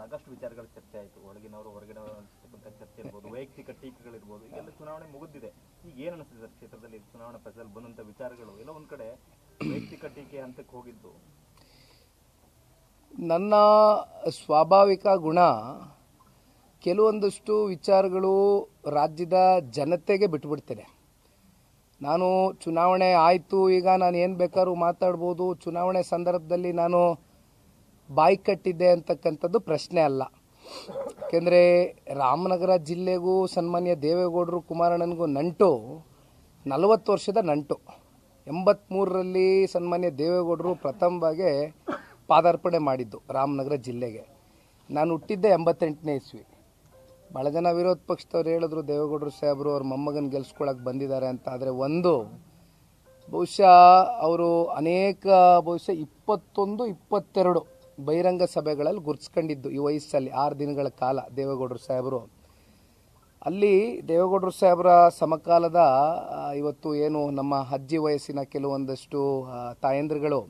ಸಾಕಷ್ಟು ವಿಚಾರಗಳ ಚರ್ಚೆ ಆಯಿತು. ಒಳಗಿನವರು ಹೊರಗಿನವರು ಅನಿಸ್ತಕ್ಕಂಥ ಚರ್ಚೆ ಇರ್ಬೋದು, ವೈಯಕ್ತಿಕ ಟೀಕೆಗಳಿರ್ಬೋದು. ಈಗೆಲ್ಲ ಚುನಾವಣೆ ಮುಗಿದಿದೆ. ಈಗ ಏನು ಅನಿಸ್ತಿದೆ ಸರ್ ಕ್ಷೇತ್ರದಲ್ಲಿ ಚುನಾವಣಾ ಪ್ರಚಾರದಲ್ಲಿ ಬಂದಂಥ ವಿಚಾರಗಳು ಎಲ್ಲ ಒಂದ್ ಕಡೆ ವೈಯಕ್ತಿಕ ಟೀಕೆ ಹಂತಕ್ಕೆ ಹೋಗಿದ್ದು? ನನ್ನ ಸ್ವಾಭಾವಿಕ ಗುಣ ಕೆಲವೊಂದಷ್ಟು ವಿಚಾರಗಳು ರಾಜ್ಯದ ಜನತೆಗೆ ಬಿಟ್ಬಿಡ್ತೇನೆ. ನಾನು ಚುನಾವಣೆ ಆಯಿತು, ಈಗ ನಾನು ಏನು ಬೇಕಾದ್ರೂ ಮಾತಾಡ್ಬೋದು, ಚುನಾವಣೆ ಸಂದರ್ಭದಲ್ಲಿ ನಾನು ಬಾಯಿ ಕಟ್ಟಿದ್ದೆ ಅಂತಕ್ಕಂಥದ್ದು ಪ್ರಶ್ನೆ ಅಲ್ಲ. ಯಾಕೆಂದರೆ ರಾಮನಗರ ಜಿಲ್ಲೆಗೂ ಸನ್ಮಾನ್ಯ ದೇವೇಗೌಡರು ಕುಮಾರಣ್ಣನಿಗೂ ನಂಟು 40 ವರ್ಷದ ನಂಟು. 83ರಲ್ಲಿ ಸನ್ಮಾನ್ಯ ದೇವೇಗೌಡರು ಪ್ರಥಮವಾಗಿ ಪಾದಾರ್ಪಣೆ ಮಾಡಿದ್ದು ರಾಮನಗರ ಜಿಲ್ಲೆಗೆ. ನಾನು ಹುಟ್ಟಿದ್ದೆ 88ನೇ ಇಸ್ವಿ. ಭಾಳ ಜನ ವಿರೋಧ ಪಕ್ಷದವ್ರು ಹೇಳಿದ್ರು ದೇವೇಗೌಡರು ಸಾಹೇಬರು ಅವ್ರ ಮೊಮ್ಮಗನ ಗೆಲ್ಸ್ಕೊಳಕ್ಕೆ ಬಂದಿದ್ದಾರೆ ಅಂತ. ಆದರೆ ಬಹುಶಃ ಅವರು ಅನೇಕ 21, 22 ಬಹಿರಂಗ ಸಭೆಗಳಲ್ಲಿ ಗುರ್ಸ್ಕೊಂಡಿದ್ದು ಈ ವಯಸ್ಸಲ್ಲಿ 6 ದಿನಗಳ ಕಾಲ ದೇವೇಗೌಡರು ಸಾಹೇಬರು. ಅಲ್ಲಿ ದೇವೇಗೌಡರು ಸಾಹೇಬರ ಸಮಕಾಲದ ಇವತ್ತು ಏನು ನಮ್ಮ ಅಜ್ಜಿ ವಯಸ್ಸಿನ ಕೆಲವೊಂದಷ್ಟು ತಾಯಂದ್ರುಗಳು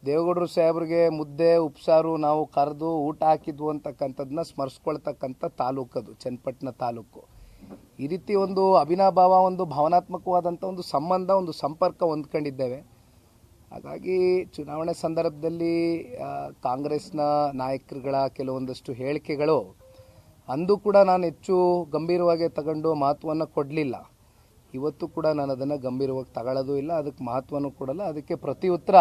ದೇವೇಗೌಡರು ಸಾಹೇಬ್ರಿಗೆ ಮುದ್ದೆ ಉಪ್ಸಾರು ನಾವು ಕರೆದು ಊಟ ಹಾಕಿದ್ವು ಅಂತಕ್ಕಂಥದ್ದನ್ನ ಸ್ಮರಿಸ್ಕೊಳ್ತಕ್ಕಂಥ ತಾಲೂಕದು ಚನ್ನಪಟ್ಟಣ ತಾಲೂಕು. ಈ ರೀತಿ ಒಂದು ಅವಿನಾಭಾವ, ಒಂದು ಭಾವನಾತ್ಮಕವಾದಂಥ ಒಂದು ಸಂಬಂಧ, ಒಂದು ಸಂಪರ್ಕ ಹೊಂದ್ಕೊಂಡಿದ್ದೇವೆ. ಹಾಗಾಗಿ ಚುನಾವಣೆ ಸಂದರ್ಭದಲ್ಲಿ ಕಾಂಗ್ರೆಸ್ನ ನಾಯಕರುಗಳ ಕೆಲವೊಂದಷ್ಟು ಹೇಳಿಕೆಗಳು ಅಂದು ಕೂಡ ನಾನು ಹೆಚ್ಚು ಗಂಭೀರವಾಗಿ ತಗೊಂಡು ಮಹತ್ವವನ್ನು ಕೊಡಲಿಲ್ಲ. ಇವತ್ತು ಕೂಡ ನಾನು ಅದನ್ನು ಗಂಭೀರವಾಗಿ ತಗೊಳ್ಳೋದು ಇಲ್ಲ, ಅದಕ್ಕೆ ಮಹತ್ವನೂ ಕೊಡಲ್ಲ. ಅದಕ್ಕೆ ಪ್ರತಿ ಉತ್ತರ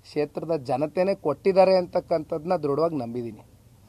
ಕ್ಷೇತ್ರದ ಜನತೆನೇ ಕೊಟ್ಟಿದ್ದಾರೆ ಅಂತಕ್ಕಂಥದ್ದನ್ನ ದೃಢವಾಗಿ ನಂಬಿದ್ದೀನಿ.